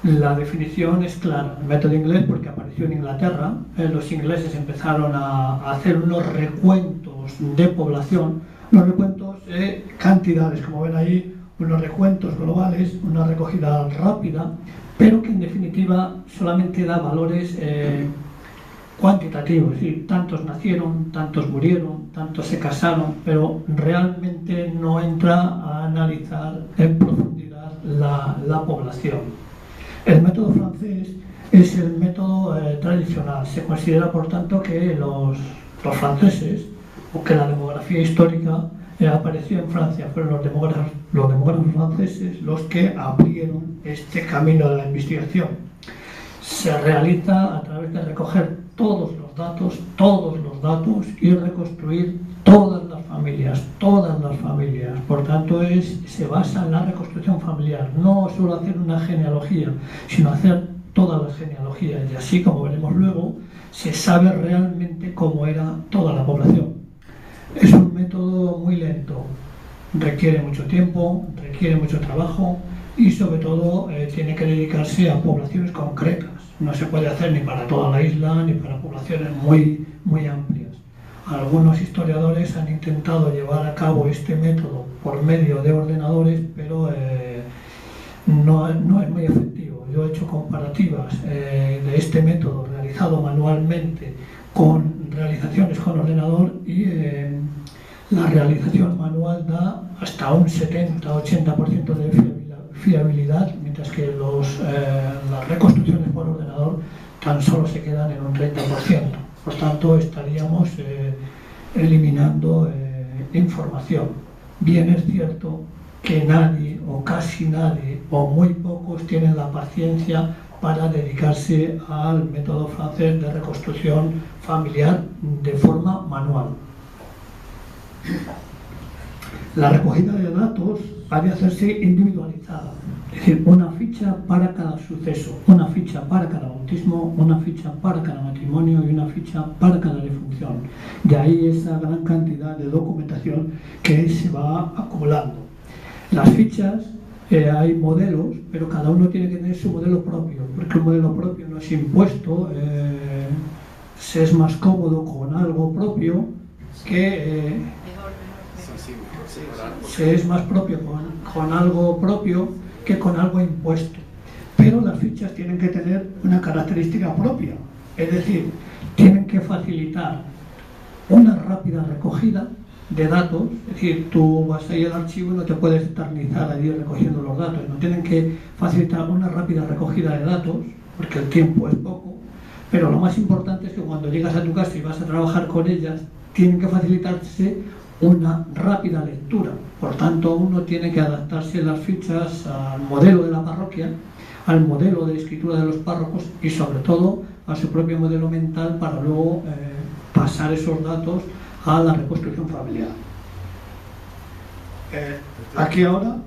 La definición es clara. El método inglés porque apareció en Inglaterra. Los ingleses empezaron a hacer unos recuentos de población, unos recuentos de cantidades, como ven ahí, unos recuentos globales, una recogida rápida, pero que en definitiva solamente da valores cuantitativos, ¿sí? Tantos nacieron, tantos murieron, tantos se casaron, pero realmente no entra a analizar en profundidad la población. El método francés es el método tradicional. Se considera, por tanto, que los franceses, o que la demografía histórica apareció en Francia, fueron los demógrafos franceses los que abrieron este camino de la investigación. Se realiza a través de recoger todos los datos y reconstruir todas las familias. Por tanto, se basa en la reconstrucción familiar, no solo hacer una genealogía, sino hacer todas las genealogías. Y así, como veremos luego, se sabe realmente cómo era toda la población. Es un método muy lento, requiere mucho tiempo, requiere mucho trabajo y sobre todo tiene que dedicarse a poblaciones concretas. No se puede hacer ni para toda la isla ni para poblaciones muy, muy amplias. Algunos historiadores han intentado llevar a cabo este método por medio de ordenadores, pero no es muy efectivo. Yo he hecho comparativas de este método realizado manualmente con realizaciones con ordenador y la realización manual da hasta un 70-80% de fiabilidad, mientras que las reconstrucciones por ordenador tan solo se quedan en un 30%. Por tanto, estaríamos eliminando información. Bien es cierto que nadie, o casi nadie, o muy pocos tienen la paciencia para dedicarse al método francés de reconstrucción familiar de forma manual. La recogida de datos ha de hacerse individualizada, es decir, una ficha para cada suceso, una ficha para cada bautismo, una ficha para cada matrimonio y una ficha para cada defunción. De ahí esa gran cantidad de documentación que se va acumulando. Las fichas, hay modelos, pero cada uno tiene que tener su modelo propio, porque un modelo propio no es impuesto, se es más cómodo con algo propio que se es más propio con algo propio que con algo impuesto. Pero las fichas tienen que tener una característica propia, es decir, tienen que facilitar una rápida recogida de datos, es decir, tú vas ahí al archivo y no te puedes eternizar allí recogiendo los datos, no tienen que facilitar una rápida recogida de datos, porque el tiempo es poco, pero lo más importante es que cuando llegas a tu casa y vas a trabajar con ellas, tienen que facilitarse una rápida lectura. Por tanto, uno tiene que adaptarse las fichas al modelo de la parroquia, al modelo de escritura de los párrocos y sobre todo a su propio modelo mental para luego pasar esos datos a la reconstrucción familiar. Aquí ahora,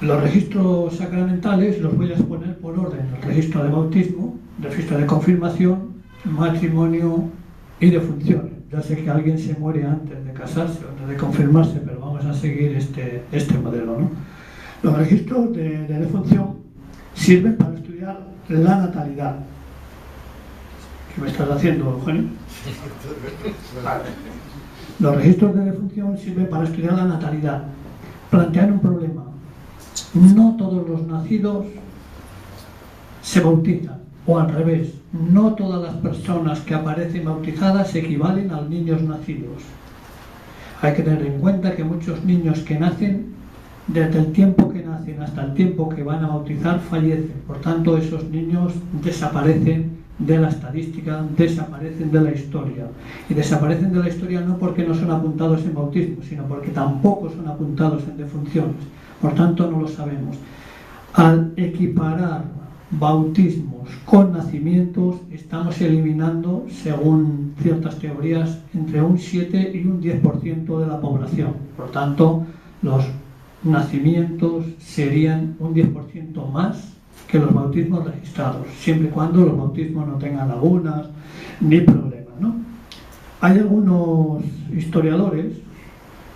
los registros sacramentales los voy a exponer por orden: el registro de bautismo, el registro de confirmación, matrimonio y defunciones. Ya sé que alguien se muere antes de casarse o antes de confirmarse, pero vamos a seguir este modelo, ¿no? Los registros de defunción sirven para estudiar la natalidad. ¿Qué me estás haciendo, Eugenio? Vale. Los registros de defunción sirven para estudiar la natalidad. Plantean un problema. No todos los nacidos se bautizan, o al revés, no todas las personas que aparecen bautizadas equivalen a niños nacidos. Hay que tener en cuenta que muchos niños que nacen, desde el tiempo que nacen hasta el tiempo que van a bautizar, fallecen. Por tanto, esos niños desaparecen de la estadística, desaparecen de la historia. Y desaparecen de la historia no porque no son apuntados en bautismo, sino porque tampoco son apuntados en defunciones. Por tanto, no lo sabemos. Al equiparar bautismos con nacimientos, estamos eliminando, según ciertas teorías, entre un 7 y un 10% de la población. Por tanto, los nacimientos serían un 10% más que los bautismos registrados, siempre y cuando los bautismos no tengan lagunas ni problemas, ¿no? Hay algunos historiadores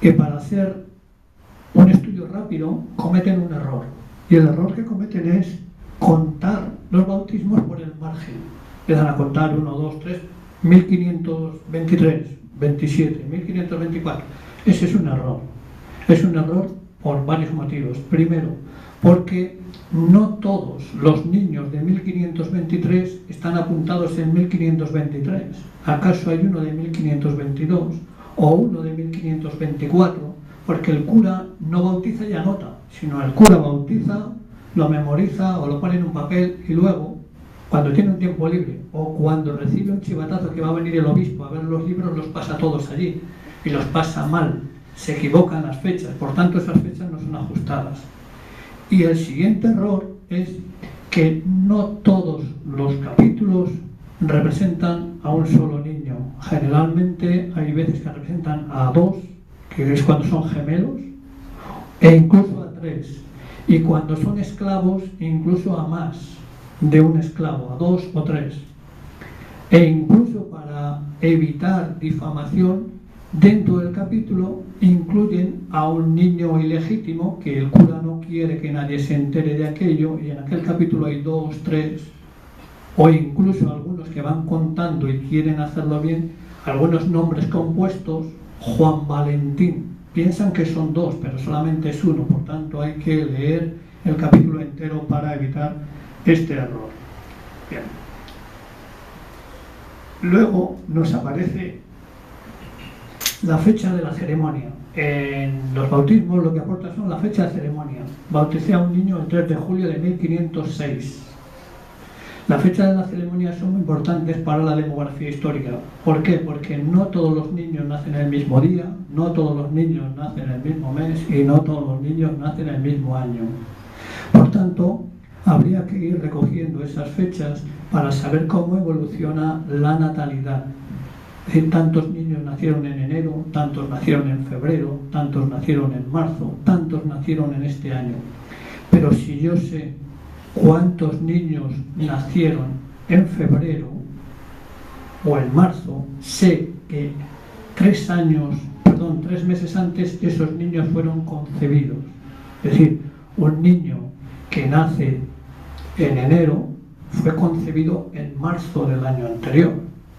que para hacer un estudio rápido cometen un error, y el error que cometen es contar los bautismos por el margen. Le dan a contar 1, 2, 3, 1523, 27, 1524. Ese es un error. Es un error por varios motivos. Primero, porque no todos los niños de 1523 están apuntados en 1523. ¿Acaso hay uno de 1522 o uno de 1524? Porque el cura no bautiza y anota, sino el cura bautiza, lo memoriza o lo pone en un papel y luego, cuando tiene un tiempo libre o cuando recibe un chivatazo que va a venir el obispo a ver los libros, los pasa todos allí y los pasa mal, se equivocan las fechas, por tanto esas fechas no son ajustadas. Y el siguiente error es que no todos los capítulos representan a un solo niño. Generalmente hay veces que representan a 2, que es cuando son gemelos, e incluso a 3. Y cuando son esclavos, incluso a más de un esclavo, a 2 o 3. E incluso para evitar difamación, dentro del capítulo incluyen a un niño ilegítimo que el cura no quiere que nadie se entere de aquello, y en aquel capítulo hay 2, 3, o incluso algunos que van contando y quieren hacerlo bien, algunos nombres compuestos. Juan Valentín, piensan que son 2, pero solamente es 1, por tanto hay que leer el capítulo entero para evitar este error. Bien. Luego nos aparece la fecha de la ceremonia. En los bautismos lo que aporta son la fecha de ceremonia. Bauticé a un niño el 3 de julio de 1506. Las fechas de la ceremonia son muy importantes para la demografía histórica. ¿Por qué? Porque no todos los niños nacen el mismo día, no todos los niños nacen el mismo mes y no todos los niños nacen el mismo año. Por tanto, habría que ir recogiendo esas fechas para saber cómo evoluciona la natalidad. Es decir, tantos niños nacieron en enero, tantos nacieron en febrero, tantos nacieron en marzo, tantos nacieron en este año. Pero si yo sé cuántos niños nacieron en febrero o en marzo, sé que 3 meses antes esos niños fueron concebidos. Es decir, un niño que nace en enero fue concebido en marzo del año anterior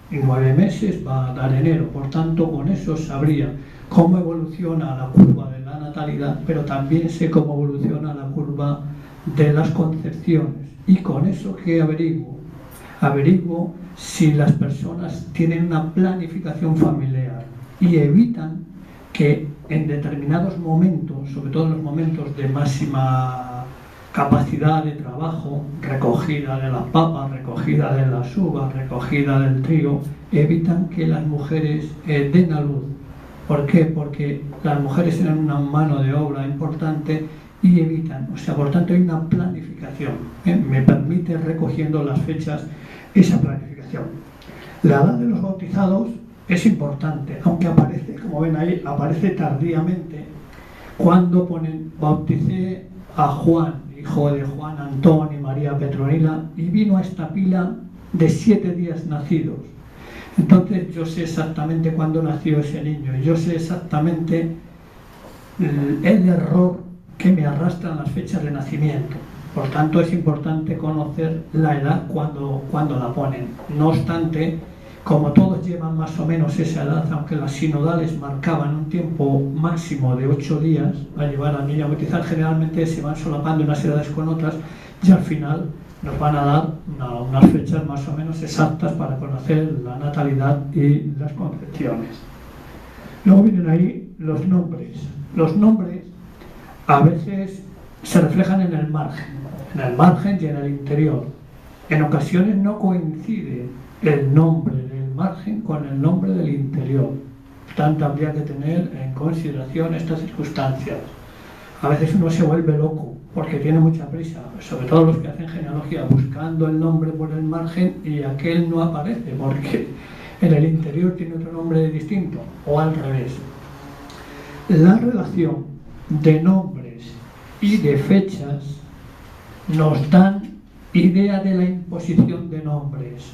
y 9 meses va a dar enero. Por tanto, con eso sabría cómo evoluciona la curva de la natalidad, pero también sé cómo evoluciona la curva de las concepciones. Y con eso, ¿qué averiguo? Averiguo si las personas tienen una planificación familiar y evitan que en determinados momentos, sobre todo en los momentos de máxima capacidad de trabajo, recogida de las papas, recogida de las uvas, recogida del trigo, evitan que las mujeres den a luz. ¿Por qué? Porque las mujeres tienen una mano de obra importante y evitan, o sea, por tanto hay una planificación, me permite, recogiendo las fechas, esa planificación. La edad de los bautizados es importante, aunque aparece, como ven ahí, aparece tardíamente, cuando ponen: bauticé a Juan, hijo de Juan Antón y María Petronila, y vino a esta pila de 7 días nacidos. Entonces yo sé exactamente cuándo nació ese niño, y yo sé exactamente el error que me arrastran las fechas de nacimiento. Por tanto, es importante conocer la edad cuando la ponen. No obstante, como todos llevan más o menos esa edad, aunque las sinodales marcaban un tiempo máximo de 8 días a llevar al niño a bautizar, generalmente se van solapando unas edades con otras y al final nos van a dar unas fechas más o menos exactas para conocer la natalidad y las concepciones. Luego vienen ahí los nombres. Los nombres a veces se reflejan en el margen y en el interior. En ocasiones no coincide el nombre del margen con el nombre del interior. Por tanto, habría que tener en consideración estas circunstancias. A veces uno se vuelve loco porque tiene mucha prisa, sobre todo los que hacen genealogía, buscando el nombre por el margen y aquel no aparece porque en el interior tiene otro nombre distinto, o al revés. La relación de nombres y de fechas nos dan idea de la imposición de nombres.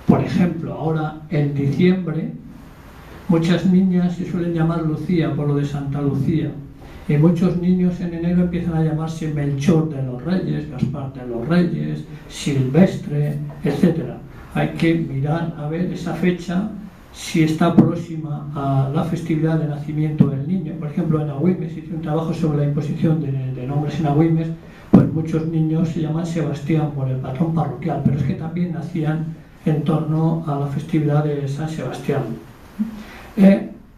Por ejemplo, ahora en diciembre muchas niñas se suelen llamar Lucía por lo de Santa Lucía, y muchos niños en enero empiezan a llamarse Melchor de los Reyes, Gaspar de los Reyes, Silvestre, etc. Hay que mirar a ver esa fecha si está próxima a la festividad de nacimiento del niño. Por ejemplo, en Agüimes hice un trabajo sobre la imposición de nombres en Agüimes, pues muchos niños se llaman Sebastián por el patrón parroquial, pero es que también nacían en torno a la festividad de San Sebastián.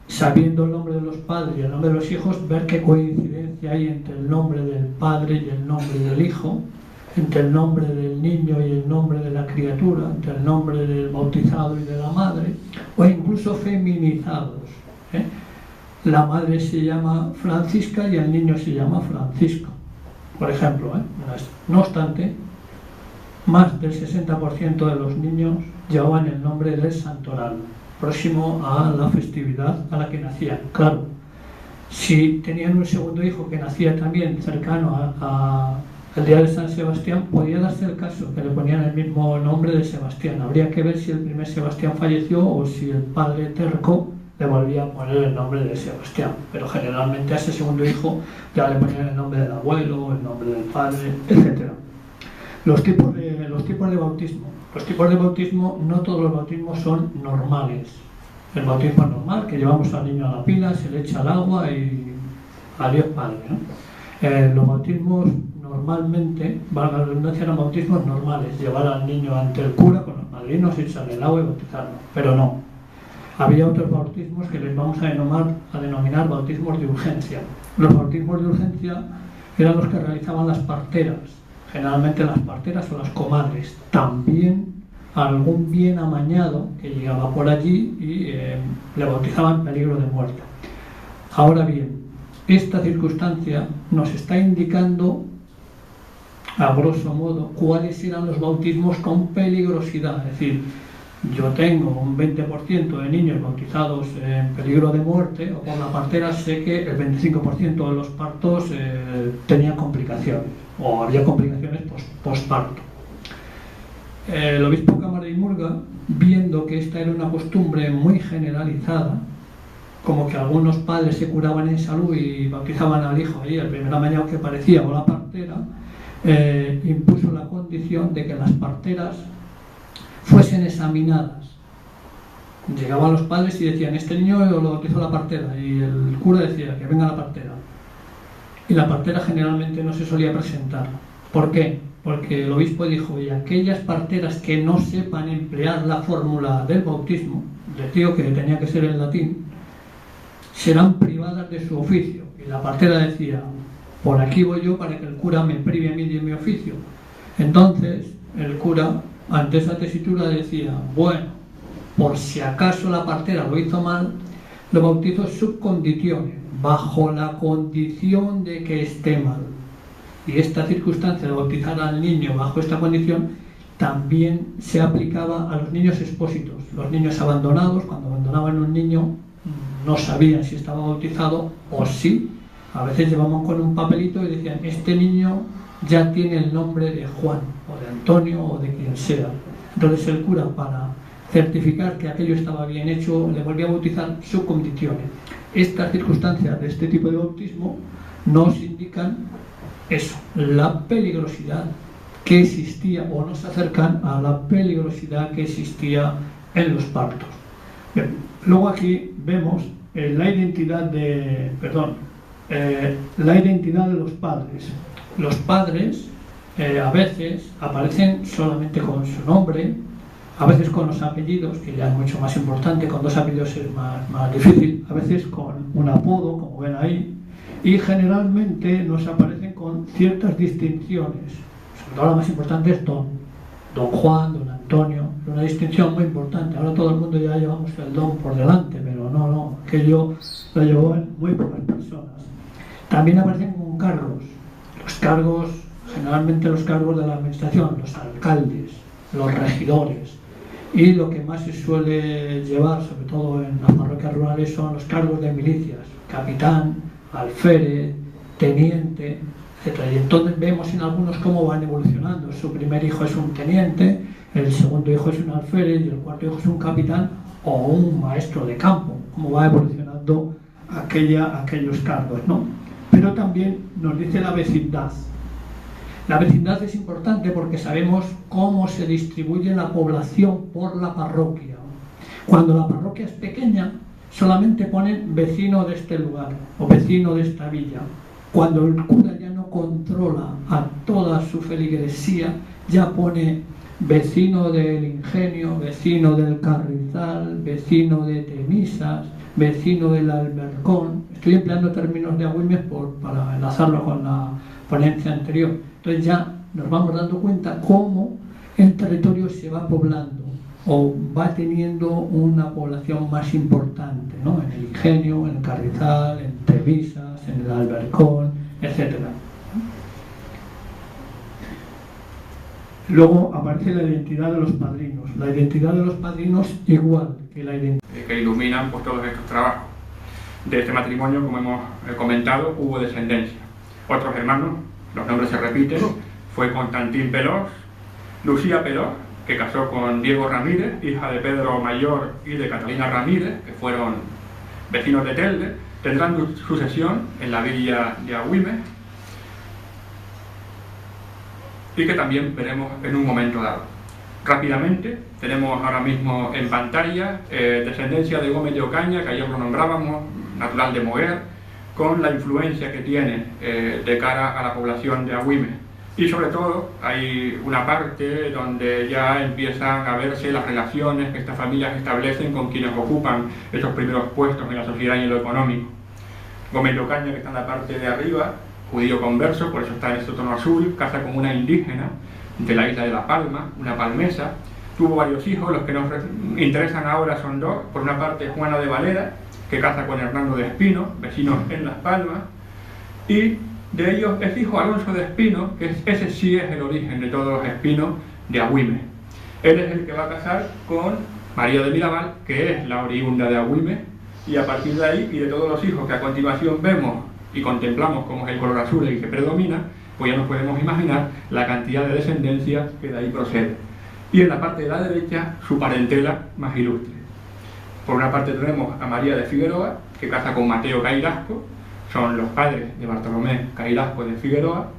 Sabiendo el nombre de los padres y el nombre de los hijos, ver qué coincidencia hay entre el nombre del padre y el nombre del hijo, entre el nombre del niño y el nombre de la criatura, entre el nombre del bautizado y de la madre, o incluso feminizados. La madre se llama Francisca y el niño se llama Francisco, por ejemplo. No obstante, más del 60% de los niños llevaban el nombre del santoral, próximo a la festividad a la que nacían. Claro, si tenían un segundo hijo que nacía también cercano al día de San Sebastián, podía darse el caso que le ponían el mismo nombre de Sebastián. Habría que ver si el primer Sebastián falleció o si el padre terco le volvía a poner el nombre de Sebastián. Pero generalmente a ese segundo hijo ya le ponían el nombre del abuelo, el nombre del padre, etc. Los tipos de bautismo. Los tipos de bautismo, no todos los bautismos son normales. El bautismo es normal, que llevamos al niño a la pila, se le echa el agua y adiós padre, ¿no? Los bautismos normalmente, valga la redundancia, eran bautismos normales, llevar al niño ante el cura con los padrinos, echarle el agua y bautizarlo, pero no. Había otros bautismos que les vamos a denominar bautismos de urgencia. Los bautismos de urgencia eran los que realizaban las parteras, generalmente las parteras o las comadres. También algún bien amañado que llegaba por allí y le bautizaban en peligro de muerte. Ahora bien, esta circunstancia nos está indicando, a grosso modo, cuáles eran los bautismos con peligrosidad. Es decir, yo tengo un 20% de niños bautizados en peligro de muerte, o por la partera sé que el 25% de los partos tenían complicaciones, o había complicaciones postparto. El obispo Cámara y Murga, viendo que esta era una costumbre muy generalizada, como que algunos padres se curaban en salud y bautizaban al hijo ahí el primer amañado que parecía o la partera, impuso la condición de que las parteras fuesen examinadas. Llegaban los padres y decían: este niño lo bautizó la partera, y el cura decía que venga la partera, y la partera generalmente no se solía presentar. ¿Por qué? Porque el obispo dijo: y aquellas parteras que no sepan emplear la fórmula del bautismo, les digo que tenía que ser en latín, serán privadas de su oficio. Y la partera decía: por aquí voy yo para que el cura me prive a mí de mi oficio. Entonces el cura, ante esa tesitura, decía: bueno, por si acaso la partera lo hizo mal, lo bautizo sub conditione, bajo la condición de que esté mal. Y esta circunstancia de bautizar al niño bajo esta condición también se aplicaba a los niños expósitos. Los niños abandonados, cuando abandonaban un niño, no sabían si estaba bautizado o sí. A veces llevaban con un papelito y decían: este niño ya tiene el nombre de Juan, o de Antonio, o de quien sea. Entonces el cura, para certificar que aquello estaba bien hecho, le volvía a bautizar sub conditione. Estas circunstancias de este tipo de bautismo nos indican eso, la peligrosidad que existía, o nos acercan a la peligrosidad que existía en los partos. Bien, luego aquí vemos la identidad de los padres. Los padres a veces aparecen solamente con su nombre, a veces con los apellidos, que ya es mucho más importante, con dos apellidos es más difícil, a veces con un apodo, como ven ahí, y generalmente nos aparecen con ciertas distinciones. Sobre todo la más importante es don Juan, don Antonio, una distinción muy importante. Ahora todo el mundo ya llevamos el don por delante, pero no, aquello lo llevó en muy pocas personas. También aparecen con cargos. Los cargos, generalmente los cargos de la administración, los alcaldes, los regidores, y lo que más se suele llevar, sobre todo en las parroquias rurales, son los cargos de milicias: capitán, alférez, teniente, etc. Y entonces vemos en algunos cómo van evolucionando. Su primer hijo es un teniente, el segundo hijo es un alférez y el cuarto hijo es un capitán o un maestro de campo, cómo va evolucionando aquellos cargos, ¿no? Pero también nos dice la vecindad. La vecindad es importante porque sabemos cómo se distribuye la población por la parroquia. Cuando la parroquia es pequeña, solamente ponen vecino de este lugar o vecino de esta villa. Cuando el cura ya no controla a toda su feligresía, ya pone vecino del Ingenio, vecino del Carrizal, vecino de Temisas, vecino del Albercón. Estoy empleando términos de Agüimes para enlazarlo con la ponencia anterior. Entonces ya nos vamos dando cuenta cómo el territorio se va poblando o va teniendo una población más importante, ¿no? En el Ingenio, en el Carrizal, en Temisas, en el Albercón, etc. Luego aparece la identidad de los padrinos. La identidad de los padrinos igual que la identidad que iluminan pues, todos estos trabajos. De este matrimonio, como hemos comentado, hubo descendencia. Otros hermanos, los nombres se repiten, fue Constantín Pelós, Lucía Pelós, que casó con Diego Ramírez, hija de Pedro Mayor y de Catalina Ramírez, que fueron vecinos de Telde. Tendrán sucesión en la villa de Agüimes y que también veremos en un momento dado. Rápidamente, tenemos ahora mismo en pantalla descendencia de Gómez de Ocaña, que ayer lo nombrábamos, natural de Moguer, con la influencia que tiene de cara a la población de Agüimes. Y sobre todo hay una parte donde ya empiezan a verse las relaciones que estas familias establecen con quienes ocupan esos primeros puestos en la sociedad y en lo económico. Gómez de Ocaña, que está en la parte de arriba, judío converso, por eso está en este tono azul, casa con una indígena de la isla de La Palma, una palmesa. Tuvo varios hijos, los que nos interesan ahora son dos. Por una parte Juana de Valera, que casa con Hernando de Espino, vecinos en Las Palmas, y de ellos es hijo Alonso de Espino, que ese sí es el origen de todos los Espinos de Agüimes. Él es el que va a casar con María de Mirabal, que es la oriunda de Agüimes, y a partir de ahí y de todos los hijos que a continuación vemos y contemplamos como es el color azul el que predomina, pues ya nos podemos imaginar la cantidad de descendencia que de ahí procede. Y en la parte de la derecha su parentela más ilustre. Por una parte tenemos a María de Figueroa, que casa con Mateo Cairasco, son los padres de Bartolomé Cairasco de Figueroa,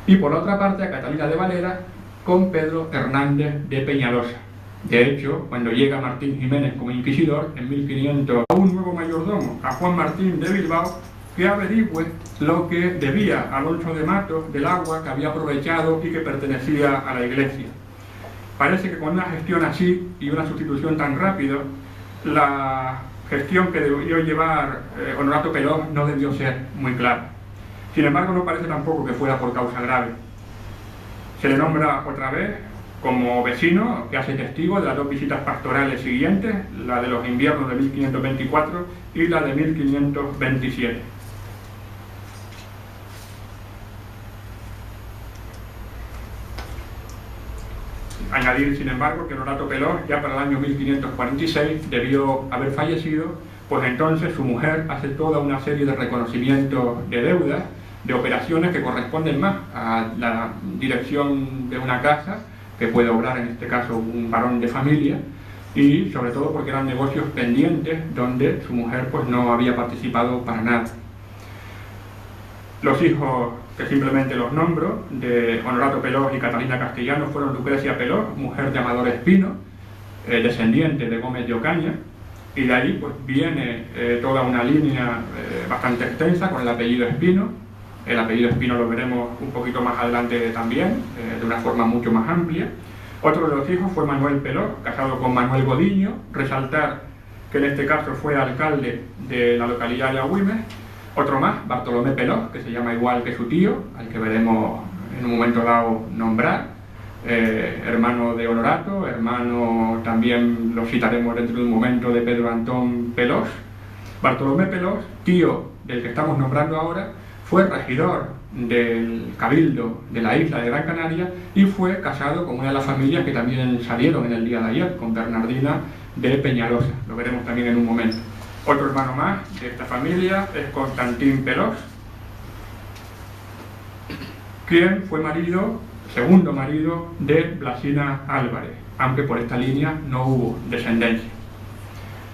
y por la otra parte a Catalina de Valera con Pedro Hernández de Peñalosa. De hecho, cuando llega Martín Jiménez como inquisidor, en 1500, a un nuevo mayordomo, a Juan Martín de Bilbao, que averigüe lo que debía Alonso de Matos del agua que había aprovechado y que pertenecía a la iglesia. Parece que con una gestión así y una sustitución tan rápida, la gestión que debió llevar Honorato Pelós no debió ser muy clara. Sin embargo, no parece tampoco que fuera por causa grave. Se le nombra otra vez como vecino, que hace testigo de las dos visitas pastorales siguientes, la de los inviernos de 1524 y la de 1527. Añadir, sin embargo, que Honorato Pelós ya para el año 1546 debió haber fallecido, pues entonces su mujer hace toda una serie de reconocimientos de deudas, de operaciones que corresponden más a la dirección de una casa, que puede obrar en este caso un varón de familia, y sobre todo porque eran negocios pendientes donde su mujer pues no había participado para nada. Los hijos, que simplemente los nombro, de Honorato Pelós y Catalina Castellano fueron Lucrecia Pelós, mujer de Amador Espino, descendiente de Gómez de Ocaña, y de ahí pues viene toda una línea bastante extensa con el apellido Espino. El apellido Espino lo veremos un poquito más adelante también, de una forma mucho más amplia. Otro de los hijos fue Manuel Pelós, casado con Manuel Godiño, resaltar que en este caso fue alcalde de la localidad de Agüimes. Otro más, Bartolomé Pelós, que se llama igual que su tío, al que veremos en un momento dado nombrar, hermano de Honorato, hermano también lo citaremos dentro de un momento de Pedro Antón Pelós. Bartolomé Pelós, tío del que estamos nombrando ahora, fue regidor del Cabildo de la isla de Gran Canaria y fue casado con una de las familias que también salieron en el día de ayer, con Bernardina de Peñalosa, lo veremos también en un momento. Otro hermano más de esta familia es Constantín Pelós, quien fue segundo marido de Blasina Álvarez, aunque por esta línea no hubo descendencia.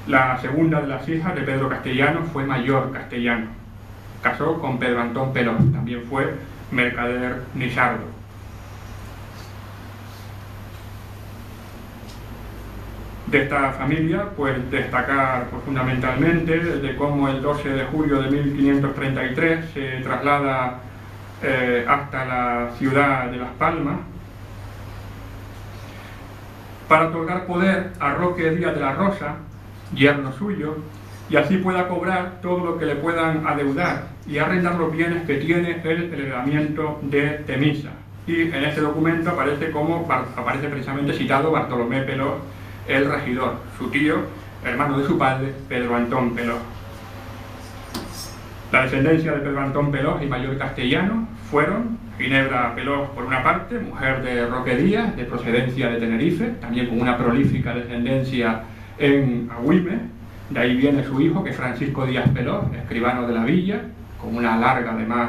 La segunda de las hijas de Pedro Castellano fue Mayor Castellano, casó con Pedro Antón Pelós, también fue mercader nisardo. De esta familia, pues destacar fundamentalmente de cómo el 12 de julio de 1533 se traslada hasta la ciudad de Las Palmas para otorgar poder a Roque Díaz de la Rosa, yerno suyo, y así pueda cobrar todo lo que le puedan adeudar y arrendar los bienes que tiene el heredamiento de Temisa. Y en este documento aparece precisamente citado Bartolomé Pelós, el regidor, su tío, hermano de su padre, Pedro Antón Pelós. La descendencia de Pedro Antón Pelós y Mayor Castellano fueron Ginebra Pelós por una parte, mujer de Roque Díaz, de procedencia de Tenerife, también con una prolífica descendencia en Agüimes. De ahí viene su hijo, que es Francisco Díaz Pelós, escribano de la villa, con una larga, además,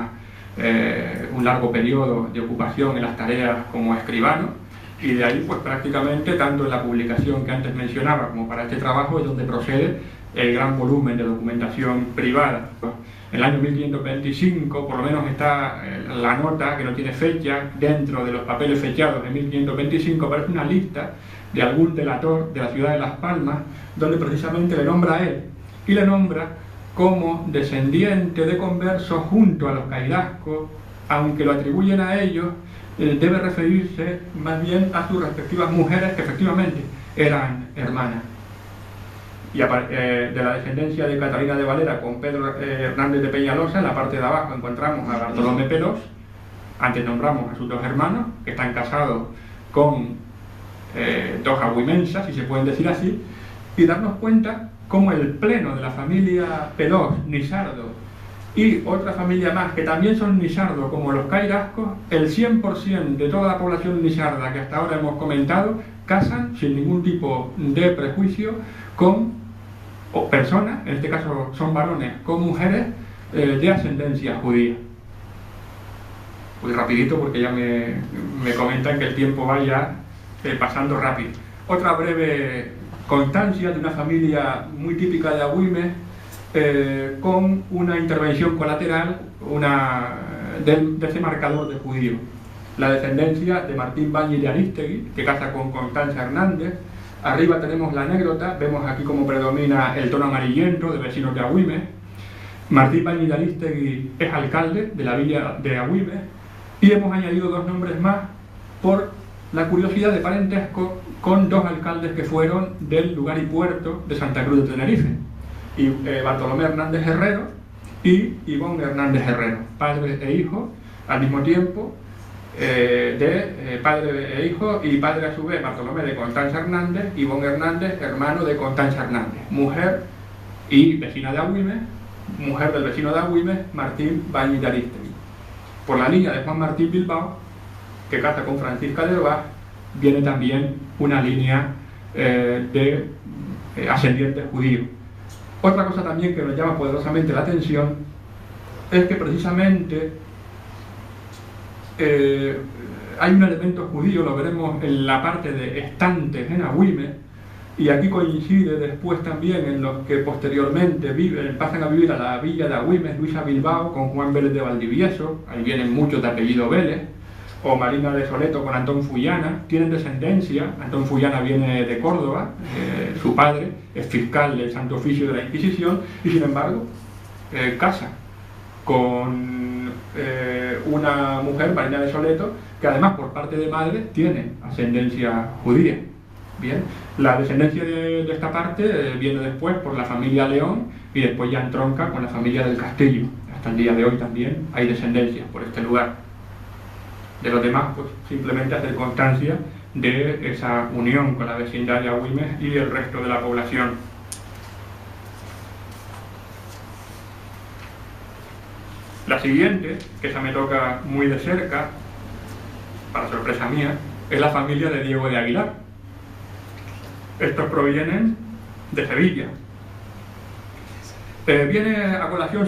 un largo periodo de ocupación en las tareas como escribano. Y de ahí, pues prácticamente, tanto en la publicación que antes mencionaba como para este trabajo, es donde procede el gran volumen de documentación privada. En el año 1525, por lo menos está la nota, que no tiene fecha, dentro de los papeles fechados de 1525, aparece una lista de algún delator de la ciudad de Las Palmas, donde precisamente le nombra a él, y le nombra como descendiente de conversos junto a los cairascos, aunque lo atribuyen a ellos, debe referirse más bien a sus respectivas mujeres que efectivamente eran hermanas. Y de la descendencia de Catalina de Valera con Pedro Hernández de Peñalosa, en la parte de abajo encontramos a Bartolomé Pelós. Antes nombramos a sus dos hermanos, que están casados con dos agüimensas, si se pueden decir así, y darnos cuenta cómo el pleno de la familia Pelós, Nisardo, y otra familia más que también son nisardo, como los cairascos, el 100% de toda la población nisarda que hasta ahora hemos comentado, casan sin ningún tipo de prejuicio con personas, en este caso son varones, con mujeres de ascendencia judía. Muy rapidito porque ya me comentan que el tiempo vaya pasando rápido. Otra breve constancia de una familia muy típica de Agüimes, con una intervención colateral de ese marcador de judío. La descendencia de Martín Bañi de Arístegui, que casa con Constanza Hernández. Arriba tenemos la anécdota, vemos aquí cómo predomina el tono amarillento de vecinos de Agüimes. Martín Bañi de Arístegui es alcalde de la villa de Agüimes, y hemos añadido dos nombres más por la curiosidad de parentesco con dos alcaldes que fueron del lugar y puerto de Santa Cruz de Tenerife, y Bartolomé Hernández Herrero y Ivón Hernández Herrero, padre e hijo al mismo tiempo, padre e hijo, y padre a su vez Bartolomé de Constanza Hernández, Ivón Hernández, hermano de Constanza Hernández, mujer y vecina de Agüimes, mujer del vecino de Agüimes, Martín Bañi de Arístegui. Por la línea de Juan Martín Bilbao, que casa con Francisca de Herbaz, viene también una línea de ascendientes judíos. Otra cosa también que nos llama poderosamente la atención es que precisamente hay un elemento judío, lo veremos en la parte de estantes en Agüimes, y aquí coincide después también en los que posteriormente pasan a vivir a la villa de Agüimes, Luisa Bilbao con Juan Vélez de Valdivieso, ahí vienen muchos de apellido Vélez, o Marina de Soleto con Antón Fullana, tienen descendencia. Antón Fullana viene de Córdoba, su padre es fiscal del Santo Oficio de la Inquisición, y sin embargo casa con una mujer, Marina de Soleto, que además por parte de madre tiene ascendencia judía. Bien, la descendencia de esta parte viene después por la familia León, y después ya entronca con la familia del Castillo. Hasta el día de hoy también hay descendencia por este lugar. De los demás, pues simplemente hacer constancia de esa unión con la vecindad de Agüimes y el resto de la población. La siguiente, que esa me toca muy de cerca, para sorpresa mía, es la familia de Diego de Aguilar. Estos provienen de Sevilla. Viene a colación